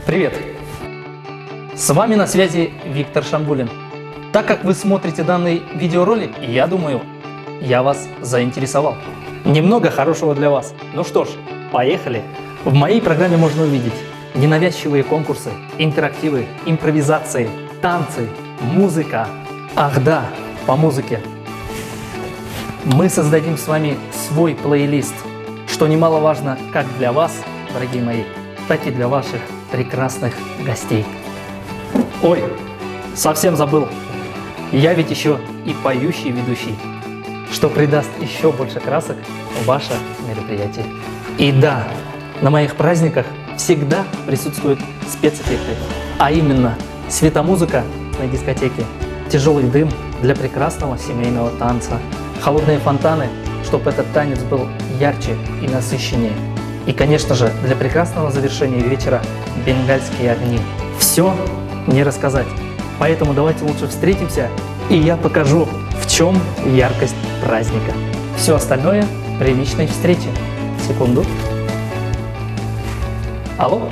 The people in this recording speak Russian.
Привет! С вами на связи Виктор Шамбулин. Так как вы смотрите данный видеоролик, я думаю, я вас заинтересовал. Немного хорошего для вас. Ну что ж, поехали! В моей программе можно увидеть ненавязчивые конкурсы, интерактивы, импровизации, танцы, музыка. Ах да, по музыке. Мы создадим с вами свой плейлист, что немаловажно как для вас, дорогие мои, так и для ваших прекрасных гостей. Ой, совсем забыл. Я ведь еще и поющий ведущий, что придаст еще больше красок в ваше мероприятие. И да, на моих праздниках всегда присутствуют спецэффекты, а именно светомузыка на дискотеке, тяжелый дым для прекрасного семейного танца, холодные фонтаны, чтобы этот танец был ярче и насыщеннее. И, конечно же, для прекрасного завершения вечера бенгальские огни. Все не рассказать. Поэтому давайте лучше встретимся, и я покажу, в чем яркость праздника. Все остальное при личной встрече. Секунду. Алло?